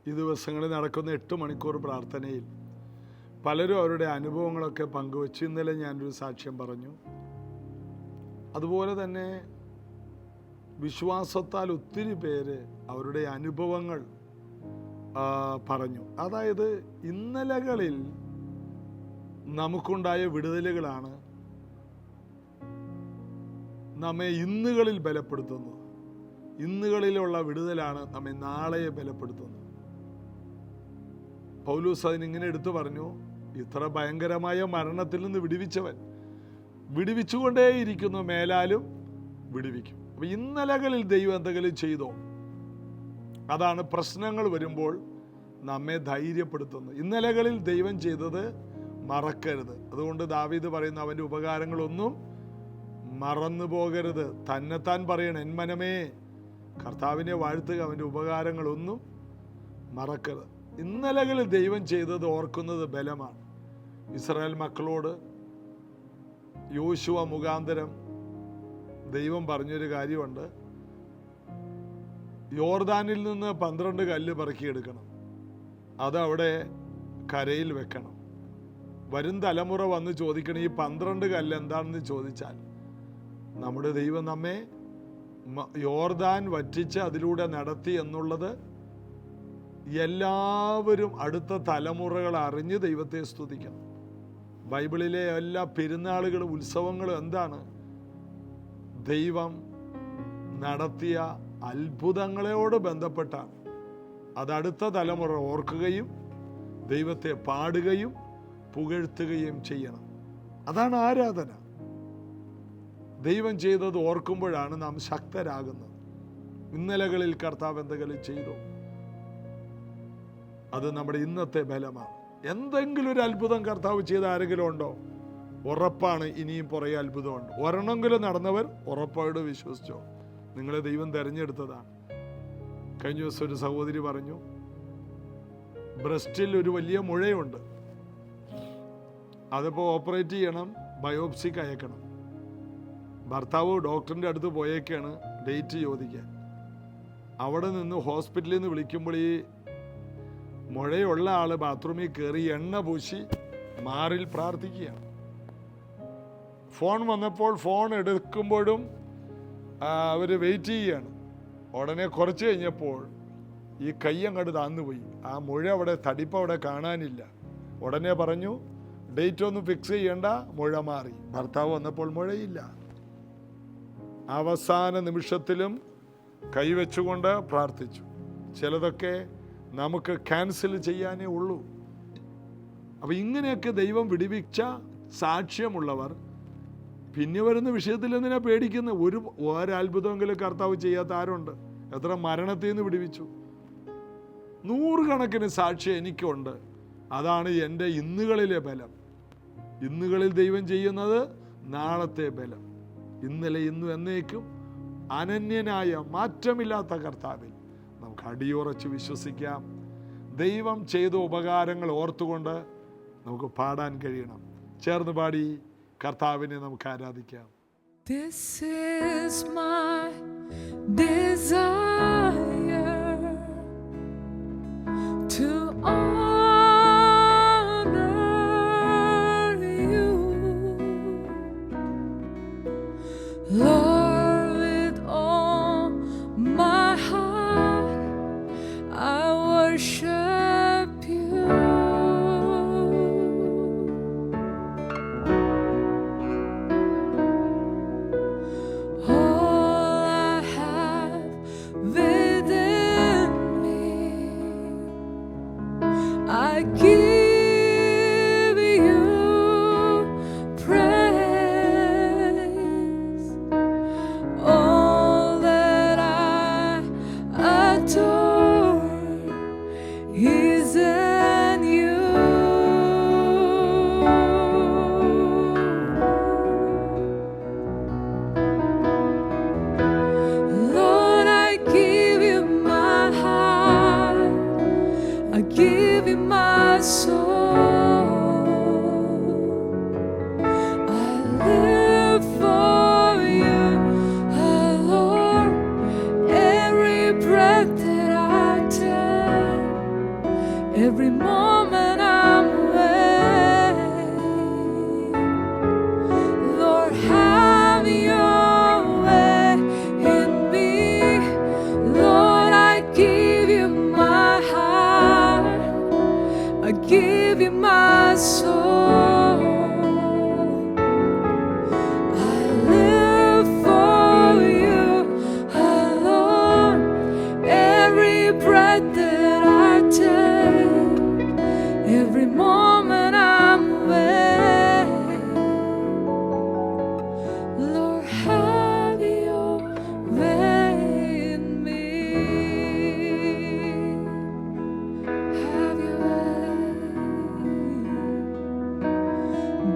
ഈ ദിവസങ്ങളിൽ നടക്കുന്ന 8 മണിക്കൂർ പ്രാർത്ഥനയിൽ പലരും അവരുടെ അനുഭവങ്ങളൊക്കെ പങ്കുവച്ചു. ഇന്നലെ ഞാനൊരു സാക്ഷ്യം പറഞ്ഞു. അതുപോലെ തന്നെ വിശ്വാസത്താൽ ഒത്തിരി പേര് അവരുടെ അനുഭവങ്ങൾ പറഞ്ഞു. അതായത് ഇന്നലകളിൽ നമുക്കുണ്ടായ വിടുതലുകളാണ് നമ്മെ ഇന്നുകളിൽ ബലപ്പെടുത്തുന്നത്. ഇന്നുകളിലുള്ള വിടുതലാണ് നമ്മെ നാളെ ബലപ്പെടുത്തുന്നത്. പൗലോസ് അതിനിങ്ങനെ എടുത്തു പറഞ്ഞു, ഇത്ര ഭയങ്കരമായ മരണത്തിൽ നിന്ന് വിടുവിച്ചവൻ വിടുവിച്ചുകൊണ്ടേയിരിക്കുന്നു, മേലാലും വിടുവിക്കും. അപ്പൊ ഇന്നലകളിൽ ദൈവം എന്തെങ്കിലും ചെയ്തോ? അതാണ് പ്രശ്നങ്ങൾ വരുമ്പോൾ നമ്മെ ധൈര്യപ്പെടുത്തുന്നത്. ഇന്നലകളിൽ ദൈവം ചെയ്തത് മറക്കരുത്. അതുകൊണ്ട് ദാവീദ് പറയുന്ന അവൻ്റെ ഉപകാരങ്ങളൊന്നും മറന്നു പോകരുത്. തന്നെത്താൻ പറയണം, എൻ മനമേ കർത്താവിനെ വാഴ്ത്തുക, അവൻ്റെ ഉപകാരങ്ങളൊന്നും മറക്കരുത്. ഇന്നലകളിൽ ദൈവം ചെയ്തത് ഓർക്കുന്നത് ബലമാണ്. ഇസ്രായേൽ മക്കളോട് യോശുവ മുഖാന്തരം ദൈവം പറഞ്ഞൊരു കാര്യമുണ്ട്. യോർദാനിൽ നിന്ന് 12 കല്ല് പറക്കിയെടുക്കണം, അതവിടെ കരയിൽ വെക്കണം. വരും തലമുറ വന്ന് ചോദിക്കണം, ഈ 12 കല്ല് എന്താണെന്ന് ചോദിച്ചാൽ നമ്മുടെ ദൈവം നമ്മെ യോർദാൻ വറ്റിച്ച് അതിലൂടെ നടത്തി എന്നുള്ളത് എല്ലാവരും അടുത്ത തലമുറകൾ അറിഞ്ഞ് ദൈവത്തെ സ്തുതിക്കണം. ബൈബിളിലെ എല്ലാ പെരുന്നാളുകളും ഉത്സവങ്ങളും എന്താണ്? ദൈവം നടത്തിയ അത്ഭുതങ്ങളോട് ബന്ധപ്പെട്ടാണ്. അത് അടുത്ത തലമുറ ഓർക്കുകയും ദൈവത്തെ പാടുകയും പുകഴ്ത്തുകയും ചെയ്യണം. അതാണ് ആരാധന. ദൈവം ചെയ്തത് ഓർക്കുമ്പോഴാണ് നാം ശക്തരാകുന്നത്. ഇന്നലകളിൽ കർത്താവ് എന്തെങ്കിലും ചെയ്തു, അത് നമ്മുടെ ഇന്നത്തെ ബലമാണ്. എന്തെങ്കിലും ഒരു അത്ഭുതം കർത്താവ് ചെയ്ത ആരെങ്കിലും ഉണ്ടോ? ഉറപ്പാണ് ഇനിയും പുറകെ അത്ഭുതമുണ്ട്. ഒരെണ്ണമെങ്കിലും നടന്നവർ ഉറപ്പായിട്ട് വിശ്വസിച്ചോ, നിങ്ങളെ ദൈവം തിരഞ്ഞെടുത്തതാണ്. കഴിഞ്ഞ ദിവസം ഒരു സഹോദരി പറഞ്ഞു, ബ്രസ്റ്റിൽ ഒരു വലിയ മുഴയുണ്ട്, അതിപ്പോൾ ഓപ്പറേറ്റ് ചെയ്യണം, ബയോപ്സിക്ക് അയക്കണം. ഭർത്താവ് ഡോക്ടറിൻ്റെ അടുത്ത് പോയേക്കാണ് ഡേറ്റ് ചോദിക്കാൻ. അവിടെ നിന്ന് ഹോസ്പിറ്റലിൽ നിന്ന് വിളിക്കുമ്പോൾ ഈ മുഴയുള്ള ആള് ബാത്റൂമിൽ കയറി എണ്ണ പൂശി മാറിൽ പ്രാർത്ഥിക്കുകയാണ്. ഫോൺ വന്നപ്പോൾ ഫോൺ എടുക്കുമ്പോഴും അവർ വെയിറ്റ് ചെയ്യുകയാണ്. ഉടനെ കുറച്ച് കഴിഞ്ഞപ്പോൾ ഈ കൈ അങ്ങോട്ട് താന്നുപോയി. ആ മുഴ അവിടെ തടിപ്പ് അവിടെ കാണാനില്ല. ഉടനെ പറഞ്ഞു, ഡേറ്റ് ഒന്നും ഫിക്സ് ചെയ്യണ്ട, മുഴ മാറി. ഭർത്താവ് വന്നപ്പോൾ മുഴയില്ല. അവസാന നിമിഷത്തിലും കൈവച്ചുകൊണ്ട് പ്രാർത്ഥിച്ചു. ചിലതൊക്കെ നമുക്ക് ക്യാൻസൽ ചെയ്യാനേ ഉള്ളൂ. അപ്പം ഇങ്ങനെയൊക്കെ ദൈവം വിടുവിച്ച സാക്ഷ്യമുള്ളവർ പിന്നെ വരുന്ന വിഷയത്തിൽ എന്തിനാ പേടിക്കുന്നത്? ഒരത്ഭുതമെങ്കിലും കർത്താവ് ചെയ്യാത്ത ആരുണ്ട്? എത്ര മരണത്തിൽ നിന്ന് വിടുവിച്ചു? 100 കണക്കിന് സാക്ഷ്യം എനിക്കുണ്ട്. അതാണ് എൻ്റെ ഇന്നുകളിലെ ബലം. ഇന്നുകളിൽ ദൈവം ചെയ്യുന്നത് നാളത്തെ ബലം. ഇന്നലെ ഇന്നും എന്നേക്കും അനന്യനായ മാറ്റമില്ലാത്ത കർത്താവിൽ നമുക്ക് അടിയുറച്ച് വിശ്വസിക്കാം. ദൈവം ചെയ്ത ഉപകാരങ്ങൾ ഓർത്തുകൊണ്ട് നമുക്ക് പാടാൻ കഴിയണം. ചേർന്ന് പാടി കർത്താവിനെ നമുക്ക് ആരാധിക്കാം. This is my desire to honor you, Lord, with all my heart I worship you. All I have within me, I give you praise. All that I adore is in you. Lord, I give you my heart, I give you my soul. I live for you, Lord. Every breath that I take, every moment I'm away. Lord, have your way in me. Lord, I give you my heart, I give you my soul. I live for you alone. Every breath that I take, every moment I'm away. Lord, have your way in me. Have your way.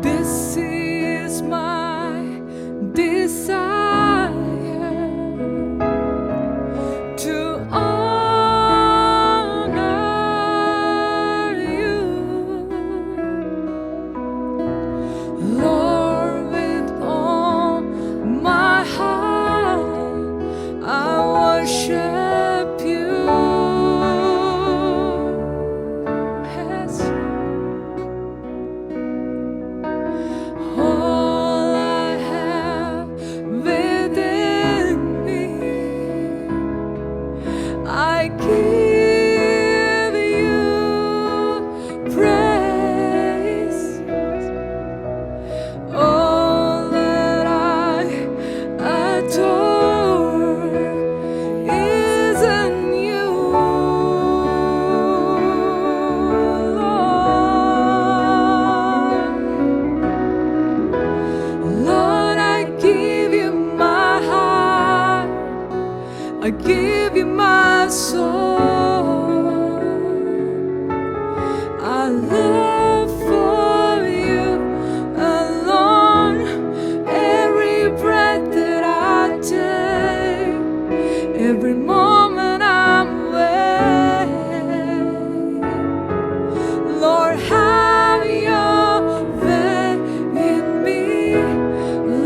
This is my desire, to honor you, Lord, with all my heart. I worship you. Yes. All I have within me, I give you praise. All that I adore is in you, Lord. Lord, I give you my heart, I give you my soul. I live for you alone. Every breath that I take, every moment I'm away. Lord, have your way in me.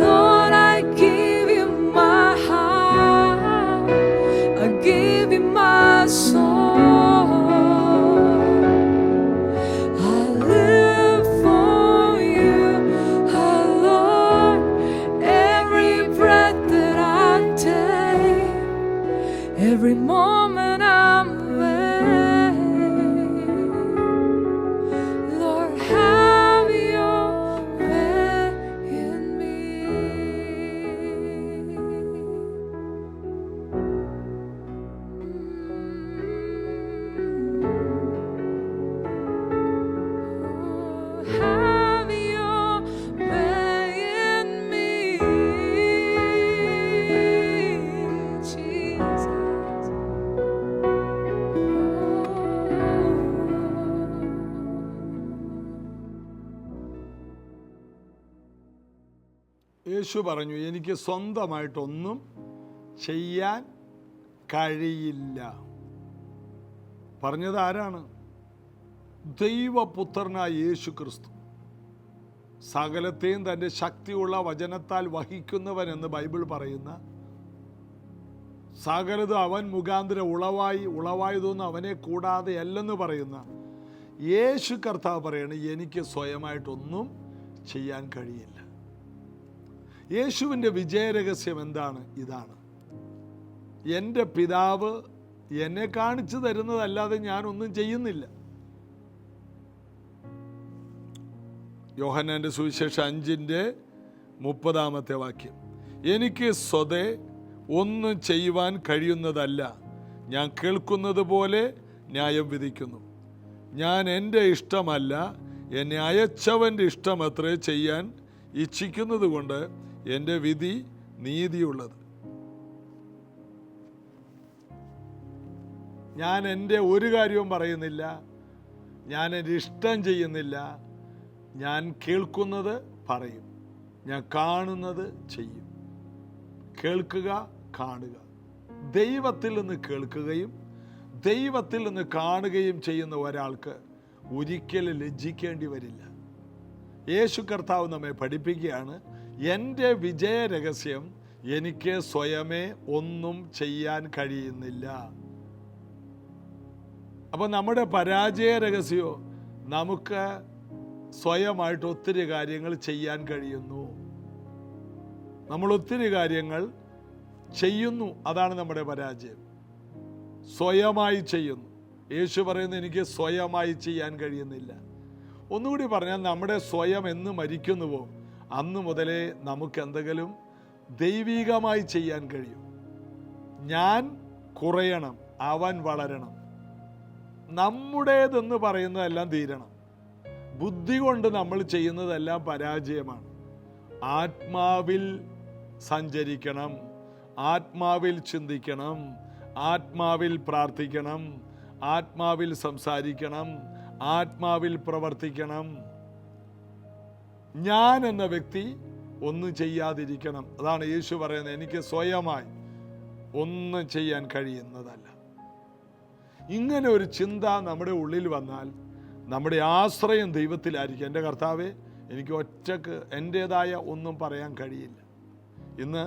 Lord, I give you my heart, I give you my soul. I live for you alone. Every breath that I take, every moment I'm away. Lord, have your way in me. Have your way in me, Jesus. യേശു പറഞ്ഞു, എനിക്ക് സ്വന്തമായിട്ടൊന്നും ചെയ്യാൻ കഴിയില്ല. പറഞ്ഞത് ആരാണ്? ദൈവപുത്രനായ യേശു ക്രിസ്തു. സകലത്തെയും തൻ്റെ ശക്തിയുള്ള വചനത്താൽ വഹിക്കുന്നവൻ എന്ന് ബൈബിൾ പറയുന്ന, സകലതും അവൻ മുഖാന്തരം ഉളവായതൊന്നും അവനെ കൂടാതെ അല്ലെന്ന് പറയുന്ന യേശു കർത്താവ് പറയാണ്, എനിക്ക് സ്വയമായിട്ടൊന്നും ചെയ്യാൻ കഴിയില്ല. യേശുവിൻ്റെ വിജയരഹസ്യം എന്താണ്? ഇതാണ്, എൻ്റെ പിതാവ് എന്നെ കാണിച്ചു തരുന്നതല്ലാതെ ഞാനൊന്നും ചെയ്യുന്നില്ല. യോഹന്നാൻ്റെ സുവിശേഷം 5:30 വാക്യം, എനിക്ക് സ്വതേ ഒന്നും ചെയ്യുവാൻ കഴിയുന്നതല്ല, ഞാൻ കേൾക്കുന്നത് പോലെ ന്യായം വിധിക്കുന്നു. ഞാൻ എൻ്റെ ഇഷ്ടമല്ല, എന്നെ അയച്ചവൻ്റെ ഇഷ്ടമത്രേ ചെയ്യാൻ ഇച്ഛിക്കുന്നത് കൊണ്ട് എൻ്റെ വിധി നീതിയുള്ളത്. ഞാൻ എൻ്റെ ഒരു കാര്യവും പറയുന്നില്ല, ഞാൻ എൻ്റെ ഇഷ്ടം ചെയ്യുന്നില്ല. ഞാൻ കേൾക്കുന്നത് പറയും, ഞാൻ കാണുന്നത് ചെയ്യും. കേൾക്കുക, കാണുക. ദൈവത്തിൽ നിന്ന് കേൾക്കുകയും ദൈവത്തിൽ നിന്ന് കാണുകയും ചെയ്യുന്ന ഒരാൾക്ക് ഒരിക്കലും ലജ്ജിക്കേണ്ടി വരില്ല. യേശു കർത്താവ് നമ്മെ പഠിപ്പിക്കുകയാണ്, എൻ്റെ വിജയ രഹസ്യം എനിക്ക് സ്വയമേ ഒന്നും ചെയ്യാൻ കഴിയുന്നില്ല. അപ്പം നമ്മുടെ പരാജയ രഹസ്യമോ നമുക്ക് സ്വയമായിട്ട് ഒത്തിരി കാര്യങ്ങൾ ചെയ്യാൻ കഴിയുന്നു. നമ്മൾ ഒത്തിരി കാര്യങ്ങൾ ചെയ്യുന്നു, അതാണ് നമ്മുടെ പരാജയം. സ്വയമായി ചെയ്യുന്നു. യേശു പറയുന്നത് എനിക്ക് സ്വയമായി ചെയ്യാൻ കഴിയുന്നില്ല. ഒന്നുകൂടി പറഞ്ഞാൽ നമ്മുടെ സ്വയം എന്ന് മരിക്കുന്നുവോ അന്ന് മുതലേ നമുക്ക് എന്തെങ്കിലും ദൈവികമായി ചെയ്യാൻ കഴിയും. ഞാൻ കുറയണം, അവൻ വളരണം. നമ്മുടേതെന്ന് പറയുന്നതെല്ലാം തീരണം. ബുദ്ധി കൊണ്ട് നമ്മൾ ചെയ്യുന്നതെല്ലാം പരാജയമാണ്. ആത്മാവിൽ സഞ്ചരിക്കണം, ആത്മാവിൽ ചിന്തിക്കണം, ആത്മാവിൽ പ്രാർത്ഥിക്കണം, ആത്മാവിൽ സംസാരിക്കണം, ആത്മാവിൽ പ്രവർത്തിക്കണം. ഞാൻ എന്ന വ്യക്തി ഒന്നും ചെയ്യാതിരിക്കണം. അതാണ് യേശു പറയുന്നത്, എനിക്ക് സ്വയമായി ഒന്നും ചെയ്യാൻ കഴിയുന്നതല്ല. ഇങ്ങനെ ഒരു ചിന്ത നമ്മുടെ ഉള്ളിൽ വന്നാൽ നമ്മുടെ ആശ്രയം ദൈവത്തിലായിരിക്കും. എൻ്റെ കർത്താവേ, എനിക്ക് ഒറ്റക്ക് എൻ്റേതായ ഒന്നും പറയാൻ കഴിയില്ല. ഇന്ന്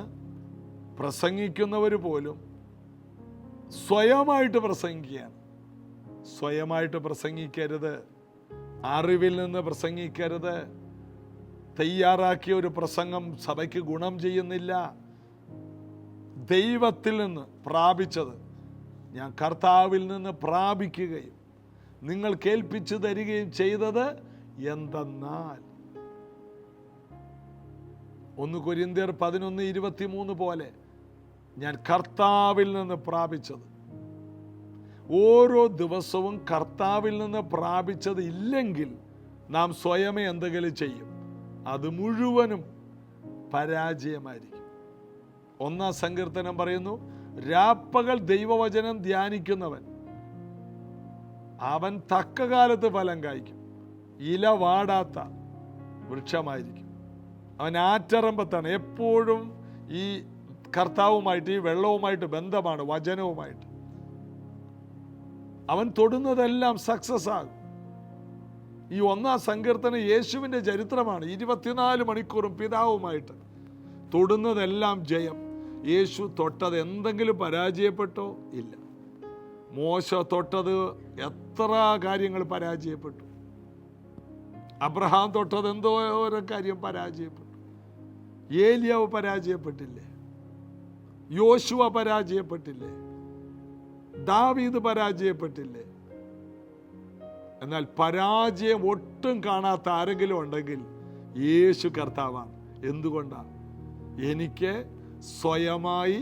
പ്രസംഗിക്കുന്നവർ പോലും സ്വയമായിട്ട് പ്രസംഗിക്കുകയാണ്. സ്വയമായിട്ട് പ്രസംഗിക്കരുത്, അറിവിൽ നിന്ന് പ്രസംഗിക്കരുത്. തയ്യാറാക്കിയ ഒരു പ്രസംഗം സഭയ്ക്ക് ഗുണം ചെയ്യുന്നില്ല. ദൈവത്തിൽ നിന്ന് പ്രാപിച്ചത് ഞാൻ കർത്താവിൽ നിന്ന് പ്രാപിക്കുകയും നിങ്ങൾ കേൾപ്പിച്ചു തരികയും ചെയ്തത് എന്തെന്നാൽ, 1 കൊരിന്ത്യർ 11:23 പോലെ ഞാൻ കർത്താവിൽ നിന്ന് പ്രാപിച്ചത്. ഓരോ ദിവസവും കർത്താവിൽ നിന്ന് പ്രാപിച്ചത് ഇല്ലെങ്കിൽ നാം സ്വയമേ എന്തെങ്കിലും ചെയ്യും, അത് മുഴുവനും പരാജയമായിരിക്കും. 1 സങ്കീർത്തനം പറയുന്നു, രാപ്പകൽ ദൈവവചനം ധ്യാനിക്കുന്നവൻ അവൻ തക്ക കാലത്ത് ഫലം കായ്ക്കും, ഇല വാടാത്ത വൃക്ഷമായിരിക്കും. അവൻ ആറ്ററമ്പത്താണ്. എപ്പോഴും ഈ കർത്താവുമായിട്ട്, ഈ വെള്ളവുമായിട്ട് ബന്ധമാണ്, വചനവുമായിട്ട്. അവൻ തൊടുന്നതെല്ലാം സക്സസ് ആകും. ഈ 1 സങ്കീർത്തനം യേശുവിൻ്റെ ചരിത്രമാണ്. 24 മണിക്കൂറും പിതാവുമായിട്ട് തൊടുന്നതെല്ലാം ജയം. യേശു തൊട്ടത് എന്തെങ്കിലും പരാജയപ്പെട്ടോ? ഇല്ല. മോശ തൊട്ടത് എത്ര കാര്യങ്ങൾ പരാജയപ്പെട്ടു. അബ്രഹാം തൊട്ടത് എന്തോരം കാര്യം പരാജയപ്പെട്ടു. ഏലിയാവ് പരാജയപ്പെട്ടില്ലേ? യോശുവ പരാജയപ്പെട്ടില്ലേ? ദാവീദ് പരാജയപ്പെട്ടില്ലേ? എന്നാൽ പരാജയം ഒട്ടും കാണാത്ത ആരെങ്കിലും ഉണ്ടെങ്കിൽ യേശു കർത്താവാണ്. എന്തുകൊണ്ടാണ്? എനിക്ക് സ്വയമായി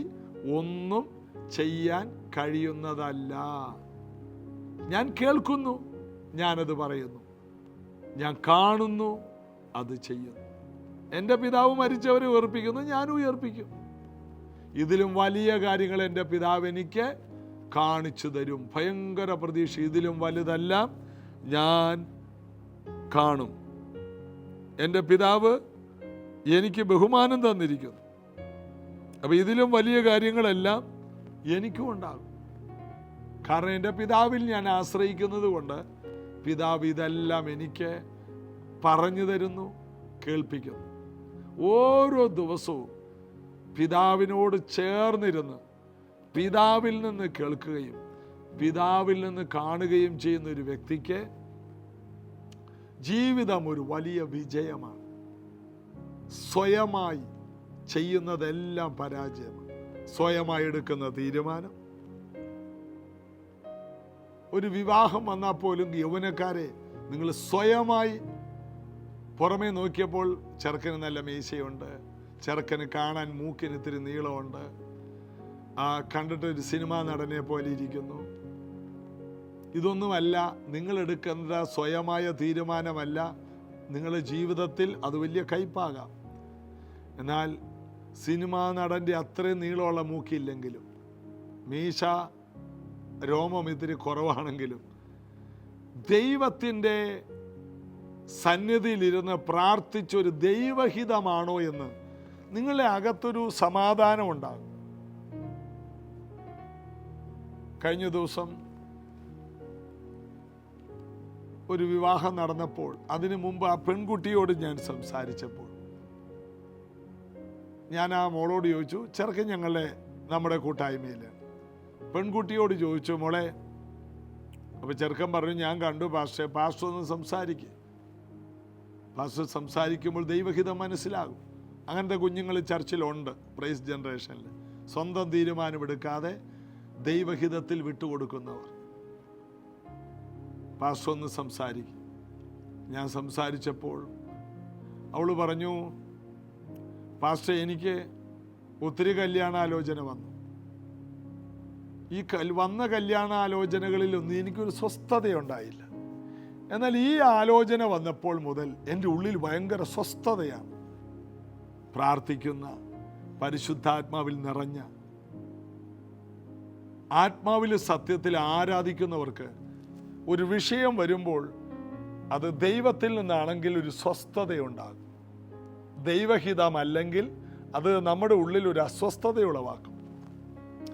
ഒന്നും ചെയ്യാൻ കഴിയുന്നതല്ല. ഞാൻ കേൾക്കുന്നു, ഞാനത് പറയുന്നു. ഞാൻ കാണുന്നു, അത് ചെയ്യുന്നു. എൻ്റെ പിതാവ് മരിച്ചവരെ ഉയർപ്പിക്കുന്നു, ഞാനും ഉയർപ്പിക്കും. ഇതിലും വലിയ കാര്യങ്ങൾ എൻ്റെ പിതാവ് എനിക്ക് കാണിച്ചു തരും. ഭയങ്കര പ്രതീക്ഷ. ഇതിലും വലുതെല്ലാം ഞാൻ കാണും. എൻ്റെ പിതാവ് എനിക്ക് ബഹുമാനം തന്നിരിക്കുന്നു. അപ്പം ഇതിലും വലിയ കാര്യങ്ങളെല്ലാം എനിക്കും ഉണ്ടാകും. കാരണം എൻ്റെ പിതാവിൽ ഞാൻ ആശ്രയിക്കുന്നത് കൊണ്ട് പിതാവ് ഇതെല്ലാം എനിക്ക് പറഞ്ഞു തരുന്നു, കേൾപ്പിക്കുന്നു. ഓരോ ദിവസവും പിതാവിനോട് ചേർന്നിരുന്ന് പിതാവിൽ നിന്ന് കേൾക്കുകയും പിതാവിൽ നിന്ന് കാണുകയും ചെയ്യുന്ന ഒരു വ്യക്തിക്ക് ജീവിതം ഒരു വലിയ വിജയമാണ്. സ്വയമായി ചെയ്യുന്നതെല്ലാം പരാജയമാണ്. സ്വയമായി എടുക്കുന്ന തീരുമാനം. ഒരു വിവാഹം വന്നാൽ പോലും യൗവനക്കാരെ, നിങ്ങൾ സ്വയമായി പുറമേ നോക്കിയപ്പോൾ ചെറുക്കന് നല്ല മീശയുണ്ട്, ചെറുക്കന് കാണാൻ മൂക്കിന് ഇത്തിരി നീളമുണ്ട്, കണ്ടിട്ട് ഒരു സിനിമാ നടനെ പോലെ ഇരിക്കുന്നു. ഇതൊന്നുമല്ല നിങ്ങൾ എടുക്കുന്ന സ്വയമായ തീരുമാനമല്ല. നിങ്ങളുടെ ജീവിതത്തിൽ അത് വലിയ കയ്പാകാം. എന്നാൽ സിനിമാ നടൻ്റെ അത്രയും നീളമുള്ള മൂക്കില്ലെങ്കിലും, മീശ രോമം ഇത്തിരി കുറവാണെങ്കിലും, ദൈവത്തിൻ്റെ സന്നിധിയിലിരുന്ന് പ്രാർത്ഥിച്ചൊരു ദൈവഹിതമാണോ എന്ന് നിങ്ങളുടെ അകത്തൊരു സമാധാനം ഉണ്ടാകും. കഴിഞ്ഞ ദിവസം ഒരു വിവാഹം നടന്നപ്പോൾ, അതിനു മുമ്പ് ആ പെൺകുട്ടിയോട് ഞാൻ സംസാരിച്ചപ്പോൾ ഞാൻ ആ മോളോട് ചോദിച്ചു, ചെറുക്കൻ നമ്മുടെ കൂട്ടായ്മയിൽ പെൺകുട്ടിയോട് ചോദിച്ചു, മോളെ അപ്പോൾ ചെറുക്കൻ പറഞ്ഞു, ഞാൻ കണ്ടു പാസ്റ്റർ, പാസ്റ്റർ ഒന്ന് സംസാരിക്കുക. പാസ്റ്റർ സംസാരിക്കുമ്പോൾ ദൈവഹിതം മനസ്സിലാകും. അങ്ങനത്തെ കുഞ്ഞുങ്ങൾ ചർച്ചിലുണ്ട്. പ്രൈസ് ജനറേഷനിൽ സ്വന്തം തീരുമാനമെടുക്കാതെ ദൈവഹിതത്തിൽ വിട്ടുകൊടുക്കുന്നവർ. പാസ്റ്റർ ഒന്ന് സംസാരിക്കും. ഞാൻ സംസാരിച്ചപ്പോൾ അവൾ പറഞ്ഞു, പാസ്റ്റർ എനിക്ക് ഒത്തിരി കല്യാണാലോചന വന്നു. ഈ വന്ന കല്യാണാലോചനകളിലൊന്നും എനിക്കൊരു സ്വസ്ഥതയുണ്ടായില്ല. എന്നാൽ ഈ ആലോചന വന്നപ്പോൾ മുതൽ എൻ്റെ ഉള്ളിൽ ഭയങ്കര സ്വസ്ഥതയാണ്. പ്രാർത്ഥിക്കുന്ന, പരിശുദ്ധാത്മാവിൽ നിറഞ്ഞ, ആത്മാവിൽ സത്യത്തിൽ ആരാധിക്കുന്നവർക്ക് ഒരു വിഷയം വരുമ്പോൾ അത് ദൈവത്തിൽ നിന്നാണെങ്കിൽ ഒരു സ്വസ്ഥതയുണ്ടാകും. ദൈവഹിതമല്ലെങ്കിൽ അത് നമ്മുടെ ഉള്ളിൽ ഒരു അസ്വസ്ഥതയുളവാക്കും.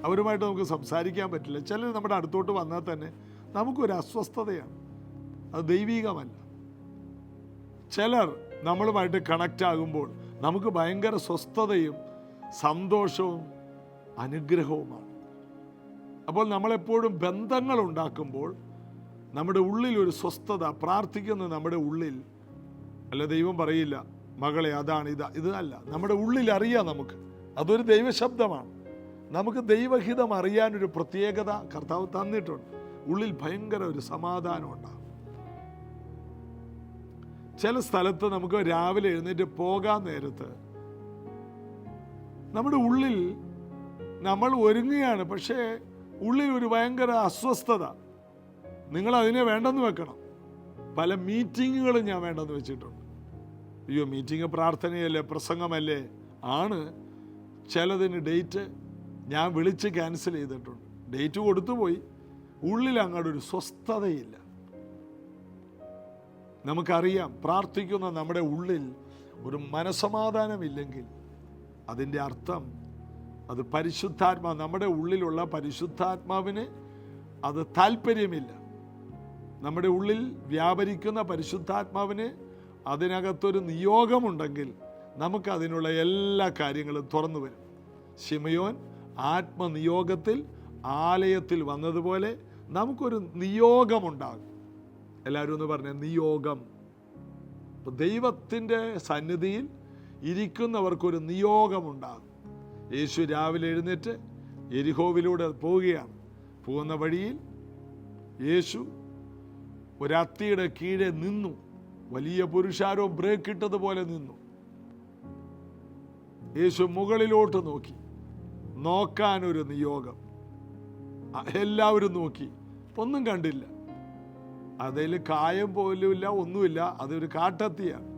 അവരുമായിട്ട് നമുക്ക് സംസാരിക്കാൻ പറ്റില്ല. ചിലർ നമ്മുടെ അടുത്തോട്ട് വന്നാൽ തന്നെ നമുക്കൊരു അസ്വസ്ഥതയാണ്. അത് ദൈവികമല്ല. ചിലർ നമ്മളുമായിട്ട് കണക്റ്റ് ആകുമ്പോൾ നമുക്ക് ഭയങ്കര സ്വസ്ഥതയും സന്തോഷവും അനുഗ്രഹവുമാണ്. അപ്പോൾ നമ്മളെപ്പോഴും ബന്ധങ്ങൾ ഉണ്ടാക്കുമ്പോൾ നമ്മുടെ ഉള്ളിൽ ഒരു സ്വസ്ഥത, പ്രാർത്ഥിക്കുന്ന നമ്മുടെ ഉള്ളിൽ, അല്ല ദൈവം പറയില്ല മകളെ അതാണ് ഇതല്ല, നമ്മുടെ ഉള്ളിൽ അറിയാം. നമുക്ക് അതൊരു ദൈവശബ്ദമാണ്. നമുക്ക് ദൈവഹിതം അറിയാനൊരു പ്രത്യേകത കർത്താവ് തന്നിട്ടുണ്ട്. ഉള്ളിൽ ഭയങ്കര ഒരു സമാധാനം ഉണ്ടാകും. ചില സ്ഥലത്ത് നമുക്ക് രാവിലെ എഴുന്നേറ്റ് പോകാൻ നേരത്ത് നമ്മുടെ ഉള്ളിൽ നമ്മൾ ഒരുങ്ങുകയാണ്, പക്ഷേ ഉള്ളിൽ ഒരു ഭയങ്കര അസ്വസ്ഥത. നിങ്ങൾ അതിനെ വേണ്ടെന്ന് വെക്കണം. പല മീറ്റിങ്ങുകളും ഞാൻ വേണ്ടെന്ന് വെച്ചിട്ടുണ്ട്. അയ്യോ, മീറ്റിംഗ് പ്രാർത്ഥനയല്ലേ, പ്രസംഗമല്ലേ? ആണ്. ചിലതിന് ഡേറ്റ് ഞാൻ വിളിച്ച് ക്യാൻസൽ ചെയ്തിട്ടുണ്ട്. ഡേറ്റ് കൊടുത്തുപോയി. ഉള്ളിൽ അങ്ങോട്ടൊരു സ്വസ്ഥതയില്ല. നമുക്കറിയാം, പ്രാർത്ഥിക്കുന്ന നമ്മുടെ ഉള്ളിൽ ഒരു മനസമാധാനമില്ലെങ്കിൽ അതിൻ്റെ അർത്ഥം അത് പരിശുദ്ധാത്മാവ്, നമ്മുടെ ഉള്ളിലുള്ള പരിശുദ്ധാത്മാവിന് അത് താല്പര്യമില്ല. നമ്മുടെ ഉള്ളിൽ വ്യാപരിക്കുന്ന പരിശുദ്ധാത്മാവിന് അതിനകത്തൊരു നിയോഗമുണ്ടെങ്കിൽ നമുക്കതിനുള്ള എല്ലാ കാര്യങ്ങളും തുറന്നു വരും. ശിമയോൻ ആത്മനിയോഗത്തിൽ ആലയത്തിൽ വന്നതുപോലെ നമുക്കൊരു നിയോഗമുണ്ടാകും. എല്ലാവരും ഒന്ന് പറഞ്ഞേ, നിയോഗം. ദൈവത്തിൻ്റെ സന്നിധിയിൽ ഇരിക്കുന്നവർക്കൊരു നിയോഗമുണ്ടാകും. യേശു രാവിലെ എഴുന്നേറ്റ് യെരിഹോവിലൂടെ പോവുകയാണ്. പോകുന്ന വഴിയിൽ യേശു ഒരത്തിയുടെ കീഴെ നിന്നു. വലിയ പുരുഷാരോ ബ്രേക്ക് ഇട്ടതുപോലെ നിന്നു. യേശു മുകളിലോട്ട് നോക്കി. നോക്കാനൊരു നിയോഗം. എല്ലാവരും നോക്കി, ഒന്നും കണ്ടില്ല. അതിൽ കായം പോലുമില്ല, ഒന്നുമില്ല. അതൊരു കാട്ടത്തിയാണ്.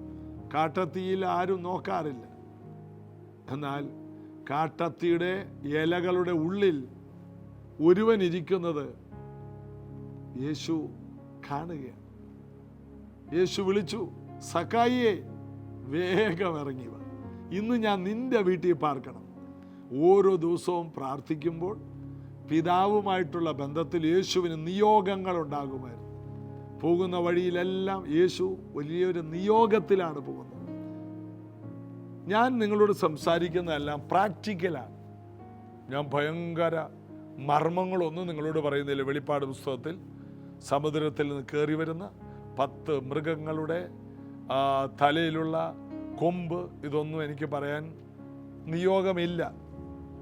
കാട്ടത്തിയിൽ ആരും നോക്കാറില്ല. എന്നാൽ കാട്ടത്തിയുടെ ഇലകളുടെ ഉള്ളിൽ ഒരുവൻ ഇരിക്കുന്നത് യേശു കാണുകയാണ്. യേശു വിളിച്ചു, സക്കായിയെ, വേഗം ഇറങ്ങി വാ, ഇന്ന് ഞാൻ നിന്റെ വീട്ടിൽ പാർക്കണം. ഓരോ ദിവസവും പ്രാർത്ഥിക്കുമ്പോൾ പിതാവുമായിട്ടുള്ള ബന്ധത്തിൽ യേശുവിന് നിയോഗങ്ങൾ ഉണ്ടാകുമായിരുന്നു. പോകുന്ന വഴിയിലെല്ലാം യേശു വലിയൊരു നിയോഗത്തിലാണ് പോകുന്നത്. ഞാൻ നിങ്ങളോട് സംസാരിക്കുന്നതെല്ലാം പ്രാക്ടിക്കലാണ്. ഞാൻ ഭയങ്കര മർമ്മങ്ങളൊന്നും നിങ്ങളോട് പറയുന്നില്ല. വെളിപ്പാട് പുസ്തകത്തിൽ സമുദ്രത്തിൽ നിന്ന് കയറി വരുന്ന 10 മൃഗങ്ങളുടെ തലയിലുള്ള കൊമ്പ്, ഇതൊന്നും എനിക്ക് പറയാൻ നിയോഗമില്ല.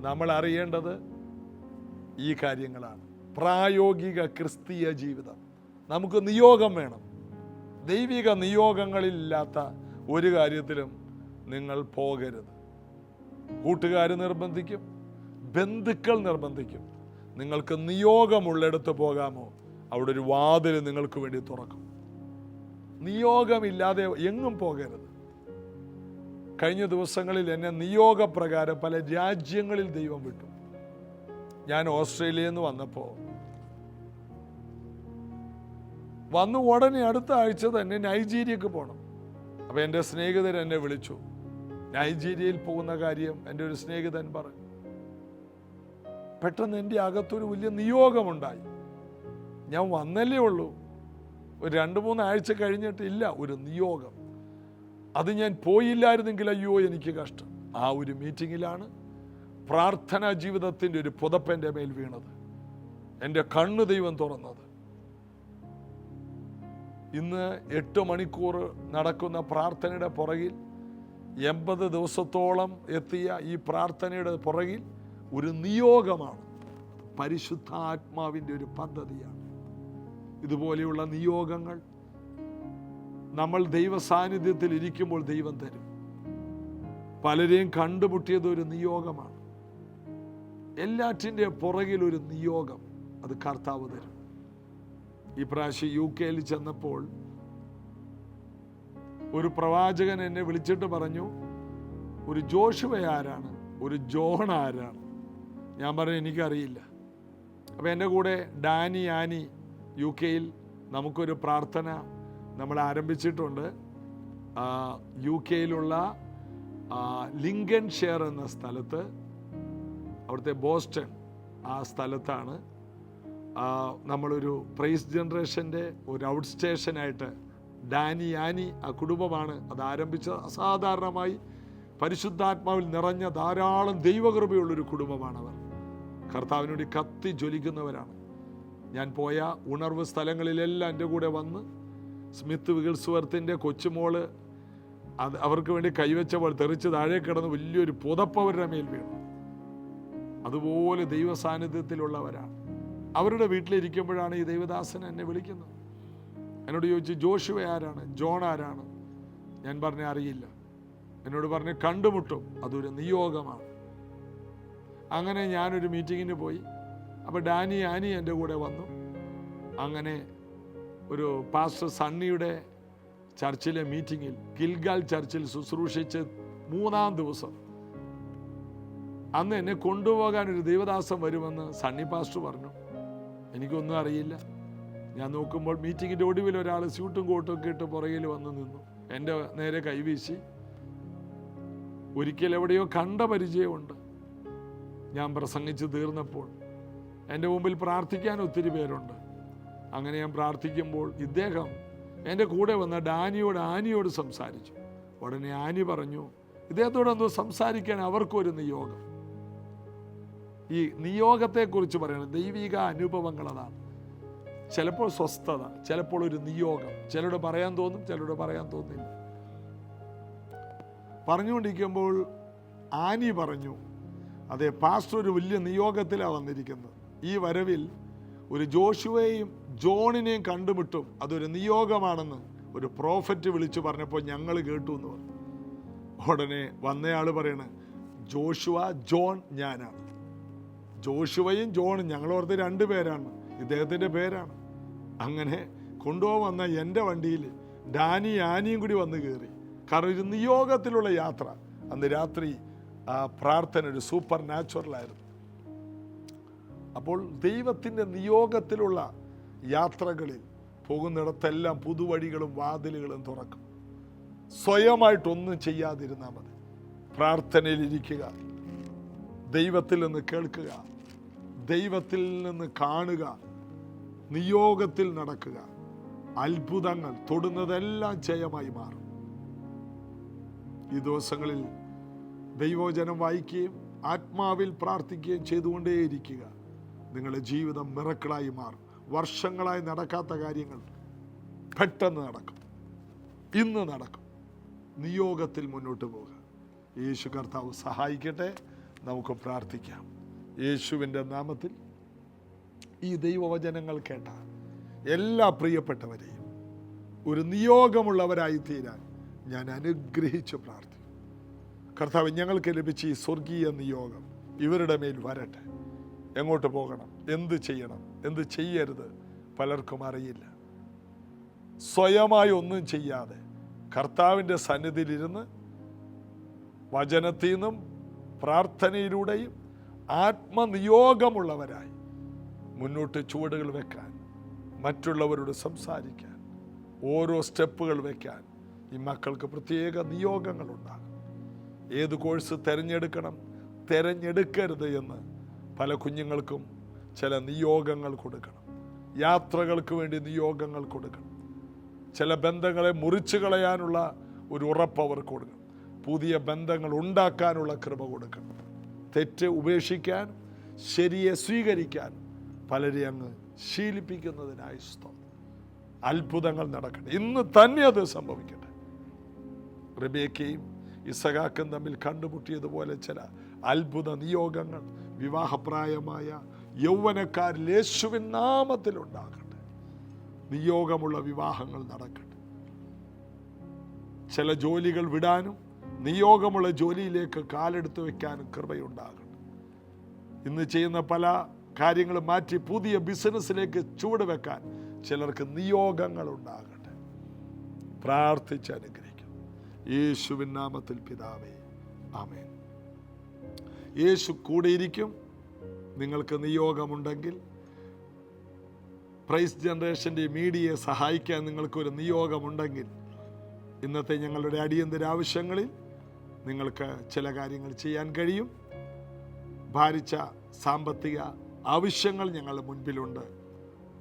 നമ്മൾ അറിയേണ്ടത് ഈ കാര്യങ്ങളാണ്. പ്രായോഗിക ക്രിസ്തീയ ജീവിതം. നമുക്ക് നിയോഗം വേണം. ദൈവിക നിയോഗങ്ങളില്ലാത്ത ഒരു കാര്യത്തിലും നിങ്ങൾ പോകരുത്. കൂട്ടുകാർ നിർബന്ധിക്കും, ബന്ധുക്കൾ നിർബന്ധിക്കും. നിങ്ങൾക്ക് നിയോഗമുള്ളിടത്ത് പോകാമോ, അവിടെ ഒരു വാതിൽ നിങ്ങൾക്ക് വേണ്ടി തുറക്കും. നിയോഗമില്ലാതെ എങ്ങും പോകരുത്. കഴിഞ്ഞ ദിവസങ്ങളിൽ എന്നെ നിയോഗപ്രകാരം പല രാജ്യങ്ങളിൽ ദൈവം വിട്ടു. ഞാൻ ഓസ്ട്രേലിയയിൽ നിന്ന് വന്നു ഉടനെ അടുത്ത ആഴ്ച തന്നെ നൈജീരിയക്ക് പോകണം. അപ്പോൾ എൻ്റെ സ്നേഹിതൻ എന്നെ വിളിച്ചു. നൈജീരിയയിൽ പോകുന്ന കാര്യം എൻ്റെ ഒരു സ്നേഹിതൻ പറഞ്ഞു. പെട്ടെന്ന് എൻ്റെ അകത്തൊരു വലിയ നിയോഗമുണ്ടായി. ഞാൻ വന്നല്ലേ ഉള്ളൂ, ഒരു 2-3 ആഴ്ച കഴിഞ്ഞിട്ടില്ല, ഒരു നിയോഗം. അത് ഞാൻ പോയില്ലായിരുന്നെങ്കിൽ അയ്യോ എനിക്ക് കഷ്ടം. ആ ഒരു മീറ്റിങ്ങിലാണ് പ്രാർത്ഥനാ ജീവിതത്തിൻ്റെ ഒരു പുതപ്പ് എൻ്റെ മേൽ വീണത്. എൻ്റെ കണ്ണ് ദൈവം തുറന്നത്. ഇന്ന് 8 മണിക്കൂർ നടക്കുന്ന പ്രാർത്ഥനയുടെ പുറകിൽ 80 ദിവസത്തോളം എത്തിയ ഈ പ്രാർത്ഥനയുടെ പുറകിൽ ഒരു നിയോഗമാണ്. പരിശുദ്ധാത്മാവിൻ്റെ ഒരു പദ്ധതിയാണ്. ഇതുപോലെയുള്ള നിയോഗങ്ങൾ നമ്മൾ ദൈവ സാന്നിധ്യത്തിൽ ഇരിക്കുമ്പോൾ ദൈവം തരും. പലരെയും കണ്ടുമുട്ടിയത് ഒരു നിയോഗമാണ്. എല്ലാറ്റിൻ്റെ പുറകിൽ ഒരു നിയോഗം, അത് കർത്താവ് തരും. ഈ പ്രാവശ്യം UK ചെന്നപ്പോൾ ഒരു പ്രവാചകൻ എന്നെ വിളിച്ചിട്ട് പറഞ്ഞു, ഒരു ജോഷുവ ആരാണ്, ഒരു ജോൺ ആരാണ്? ഞാൻ പറഞ്ഞു എനിക്കറിയില്ല. അപ്പോൾ എൻ്റെ കൂടെ ഡാനി ആനി UK നമുക്കൊരു പ്രാർത്ഥന നമ്മൾ ആരംഭിച്ചിട്ടുണ്ട്. UK ലിങ്കൻ ഷെയർ എന്ന സ്ഥലത്ത്, അവിടുത്തെ ബോസ്റ്റൺ ആ സ്ഥലത്താണ് നമ്മളൊരു പ്രൈസ് ജനറേഷൻ്റെ ഒരു ഔട്ട് സ്റ്റേഷനായിട്ട് ഡാനി ആനി ആ കുടുംബമാണ് അത് ആരംഭിച്ചത്. അസാധാരണമായി പരിശുദ്ധാത്മാവിൽ നിറഞ്ഞ ധാരാളം ദൈവകൃപയുള്ളൊരു കുടുംബമാണവർ. കർത്താവിന് വേണ്ടി കത്തി ജ്വലിക്കുന്നവരാണ്. ഞാൻ പോയ ഉണർവ് സ്ഥലങ്ങളിലെല്ലാം എൻ്റെ കൂടെ വന്ന് സ്മിത്ത് വിഗിൾസ്വർത്തിൻ്റെ കൊച്ചുമോള് അത് അവർക്ക് വേണ്ടി കൈവച്ചപ്പോൾ തെറിച്ച് താഴെ കിടന്ന് വലിയൊരു പുതപ്പവരുടെ മേൽ വീണു. അതുപോലെ ദൈവ സാന്നിധ്യത്തിലുള്ളവരാണ്. അവരുടെ വീട്ടിലിരിക്കുമ്പോഴാണ് ഈ ദൈവദാസൻ എന്നെ വിളിക്കുന്നത്. എന്നോട് ചോദിച്ചു, ജോഷുവ ആരാണ്, ജോൺ ആരാണ്? ഞാൻ പറഞ്ഞ അറിയില്ല. എന്നോട് പറഞ്ഞ് കണ്ടുമുട്ടും, അതൊരു നിയോഗമാണ്. അങ്ങനെ ഞാനൊരു മീറ്റിങ്ങിന് പോയി. അപ്പോൾ ഡാനി ആനി എൻ്റെ കൂടെ വന്നു. അങ്ങനെ ഒരു പാസ്റ്റർ സണ്ണിയുടെ ചർച്ചിലെ മീറ്റിങ്ങിൽ, ഗിൽഗാൽ ചർച്ചിൽ ശുശ്രൂഷിച്ച് 3-ാം ദിവസം അന്ന് എന്നെ കൊണ്ടുപോകാൻ ഒരു ദൈവദാസൻ വരുമെന്ന് സണ്ണി പാസ്റ്റർ പറഞ്ഞു. എനിക്കൊന്നും അറിയില്ല. ഞാൻ നോക്കുമ്പോൾ മീറ്റിങ്ങിൻ്റെ ഒടുവിൽ ഒരാൾ സ്യൂട്ടും കോട്ടും ഒക്കെ ഇട്ട് പുറകിൽ വന്ന് നിന്നു. എൻ്റെ നേരെ കൈവീശി. ഒരിക്കൽ എവിടെയോ കണ്ട പരിചയമുണ്ട്. ഞാൻ പ്രസംഗിച്ച് തീർന്നപ്പോൾ എൻ്റെ മുമ്പിൽ പ്രാർത്ഥിക്കാൻ ഒത്തിരി പേരുണ്ട്. അങ്ങനെ ഞാൻ പ്രാർത്ഥിക്കുമ്പോൾ ഇദ്ദേഹം എൻ്റെ കൂടെ വന്ന ആനിയോട് സംസാരിച്ചു. ഉടനെ ആനി പറഞ്ഞു, ഇദ്ദേഹത്തോടൊന്ന് സംസാരിക്കാൻ അവർക്കൊരു നിയോഗം. ഈ നിയോഗത്തെക്കുറിച്ച് പറയണം. ദൈവിക അനുഭവങ്ങൾ അതാണ്. ചിലപ്പോൾ സ്വസ്ഥത, ചിലപ്പോൾ ഒരു നിയോഗം. ചിലരോട് പറയാൻ തോന്നും, ചിലരോട് പറയാൻ തോന്നില്ല. പറഞ്ഞുകൊണ്ടിരിക്കുമ്പോൾ ആനി പറഞ്ഞു, അതെ പാസ്റ്റർ ഒരു വലിയ നിയോഗത്തിലാണ് വന്നിരിക്കുന്നത്. ഈ വരവിൽ ഒരു ജോഷുവയെയും ജോണിനെയും കണ്ടുമുട്ടും, അതൊരു നിയോഗമാണെന്ന് ഒരു പ്രോഫറ്റ് വിളിച്ചു പറഞ്ഞപ്പോൾ ഞങ്ങൾ കേട്ടു എന്ന് പറഞ്ഞു. ഉടനെ വന്നയാൾ പറയണ, ജോഷുവ ജോൺ ഞാനാണ്. ജോഷുവയും ജോണും ഞങ്ങളോർത്ത് 2 പേരാണ്, ഇദ്ദേഹത്തിൻ്റെ പേരാണ്. അങ്ങനെ കൊണ്ടുപോകാൻ വന്ന എൻ്റെ വണ്ടിയിൽ ഡാനി ആനിയും കൂടി വന്ന് കയറി. കാരണം ഒരു നിയോഗത്തിലുള്ള യാത്ര. അന്ന് രാത്രി ആ പ്രാർത്ഥന ഒരു സൂപ്പർ നാച്ചുറലായിരുന്നു. അപ്പോൾ ദൈവത്തിൻ്റെ നിയോഗത്തിലുള്ള യാത്രകളിൽ പോകുന്നിടത്തെല്ലാം പുതുവഴികളും വാതിലുകളും തുറക്കും. സ്വയമായിട്ടൊന്നും ചെയ്യാതിരുന്നാൽ മതി. പ്രാർത്ഥനയിലിരിക്കുക, ദൈവത്തിൽ നിന്ന് കേൾക്കുക, ദൈവത്തിൽ നിന്ന് കാണുക, നിയോഗത്തിൽ നടക്കുക. അത്ഭുതങ്ങൾ തൊടുന്നതെല്ലാം ജയമായി മാറും. ഈ ദിവസങ്ങളിൽ ദൈവവചനം വായിക്കുകയും ആത്മാവിൽ പ്രാർത്ഥിക്കുകയും ചെയ്തുകൊണ്ടേയിരിക്കുക. നിങ്ങളുടെ ജീവിതം മിറക്കിളായി മാറും. വർഷങ്ങളായി നടക്കാത്ത കാര്യങ്ങൾ പെട്ടെന്ന് നടക്കും, ഇന്ന് നടക്കും. നിയോഗത്തിൽ മുന്നോട്ട് പോകുക. യേശു കർത്താവ് സഹായിക്കട്ടെ. നമുക്ക് പ്രാർത്ഥിക്കാം. യേശുവിൻ്റെ നാമത്തിൽ ഈ ദൈവവചനങ്ങൾ കേട്ട എല്ലാ പ്രിയപ്പെട്ടവരെയും ഒരു നിയോഗമുള്ളവരായി തീരാൻ ഞാൻ അനുഗ്രഹിച്ച് പ്രാർത്ഥിക്കും. കർത്താവ്, ഞങ്ങൾക്ക് ലഭിച്ച ഈ സ്വർഗീയ നിയോഗം ഇവരുടെ മേൽ വരട്ടെ. എങ്ങോട്ട് പോകണം, എന്ത് ചെയ്യണം, എന്ത് ചെയ്യരുത് പലർക്കും അറിയില്ല. സ്വയമായി ഒന്നും ചെയ്യാതെ കർത്താവിൻ്റെ സന്നിധിയിലിരുന്ന് വചനത്തിൽ നിന്നും പ്രാർത്ഥനയിലൂടെയും ആത്മനിയോഗമുള്ളവരായി മുന്നോട്ട് ചുവടുകൾ വെക്കാൻ, മറ്റുള്ളവരോട് സംസാരിക്കാൻ, ഓരോ സ്റ്റെപ്പുകൾ വെക്കാൻ ഈ മക്കൾക്ക് പ്രത്യേക നിയോഗങ്ങളുണ്ടാകും. ഏത് കോഴ്സ് തിരഞ്ഞെടുക്കണം, തിരഞ്ഞെടുക്കരുത് എന്ന് പല കുഞ്ഞുങ്ങൾക്കും ചില നിയോഗങ്ങൾ കൊടുക്കണം. യാത്രകൾക്ക് വേണ്ടി നിയോഗങ്ങൾ കൊടുക്കണം. ചില ബന്ധങ്ങളെ മുറിച്ചു കളയാനുള്ള ഒരു ഉറപ്പ് അവർക്ക് കൊടുക്കണം. പുതിയ ബന്ധങ്ങൾ ഉണ്ടാക്കാനുള്ള കൃപ കൊടുക്കണം. തെറ്റ് ഉപേക്ഷിക്കാൻ, ശരിയെ സ്വീകരിക്കാൻ പലരെ അങ്ങ് ശീലിപ്പിക്കുന്നതിനായി സ്തോത്രം. അത്ഭുതങ്ങൾ നടക്കട്ടെ. ഇന്ന് തന്നെ അത് സംഭവിക്കട്ടെ. റെബേക്കയും ഇസഹാക്കും തമ്മിൽ കണ്ടുമുട്ടിയതുപോലെ ചില അത്ഭുത നിയോഗങ്ങൾ വിവാഹപ്രായമായ യൗവനക്കാരിൽ യേശുവിൻ നാമത്തിൽ ഉണ്ടാകട്ടെ. നിയോഗമുള്ള വിവാഹങ്ങൾ നടക്കട്ടെ. ചില ജോലികൾ വിടാനും നിയോഗമുള്ള ജോലിയിലേക്ക് കാലെടുത്ത് വയ്ക്കാനും കൃപയുണ്ടാകട്ടെ. ഇന്ന് ചെയ്യുന്ന പല കാര്യങ്ങളും മാറ്റി പുതിയ ബിസിനസ്സിലേക്ക് ചുവട് വെക്കാൻ ചിലർക്ക് നിയോഗങ്ങൾ ഉണ്ടാകട്ടെ. പ്രാർത്ഥിച്ച് അനുഗ്രഹിക്കും യേശുവിൻ നാമത്തിൽ പിതാവേ, ആമേൻ. യേശു കൂടെയിരിക്കും. നിങ്ങൾക്ക് നിയോഗമുണ്ടെങ്കിൽ പ്രൈസ് ജനറേഷൻ്റെ മീഡിയയെ സഹായിക്കാൻ നിങ്ങൾക്കൊരു നിയോഗമുണ്ടെങ്കിൽ ഇന്നത്തെ ഞങ്ങളുടെ അടിയന്തര ആവശ്യങ്ങളിൽ നിങ്ങൾക്ക് ചില കാര്യങ്ങൾ ചെയ്യാൻ കഴിയും. ഭാരിച്ച സാമ്പത്തിക ആവശ്യങ്ങൾ ഞങ്ങളുടെ മുൻപിലുണ്ട്.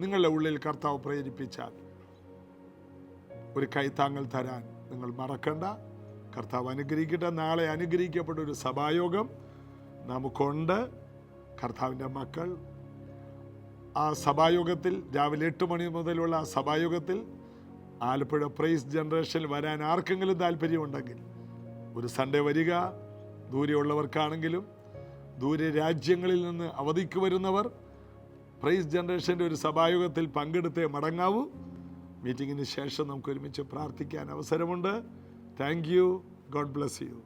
നിങ്ങളുടെ ഉള്ളിൽ കർത്താവ് പ്രേരിപ്പിച്ചാൽ ഒരു കൈത്താങ്ങൽ തരാൻ നിങ്ങൾ മറക്കണ്ട. കർത്താവ് അനുഗ്രഹിക്കട്ടെ. നാളെ അനുഗ്രഹിക്കപ്പെട്ട ഒരു സഭായോഗം നമുക്കുണ്ട്. കർത്താവിൻ്റെ മക്കൾ ആ സഭായോഗത്തിൽ രാവിലെ 8 മണി മുതലുള്ള ആ സഭായോഗത്തിൽ ആലപ്പുഴ പ്രൈസ് ജനറേഷനിൽ വരാൻ ആർക്കെങ്കിലും താല്പര്യമുണ്ടെങ്കിൽ ഒരു സൺഡേ വരിക. ദൂരെയുള്ളവർക്കാണെങ്കിലും ദൂരെ രാജ്യങ്ങളിൽ നിന്ന് അവധിക്ക് വരുന്നവർ പ്രൈസ് ജനറേഷൻ്റെ ഒരു സഭായോഗത്തിൽ പങ്കെടുത്തേ മടങ്ങാവൂ. മീറ്റിങ്ങിന് ശേഷം നമുക്ക് ഒരുമിച്ച് പ്രാർത്ഥിക്കാൻ അവസരമുണ്ട്. Thank you. God bless you.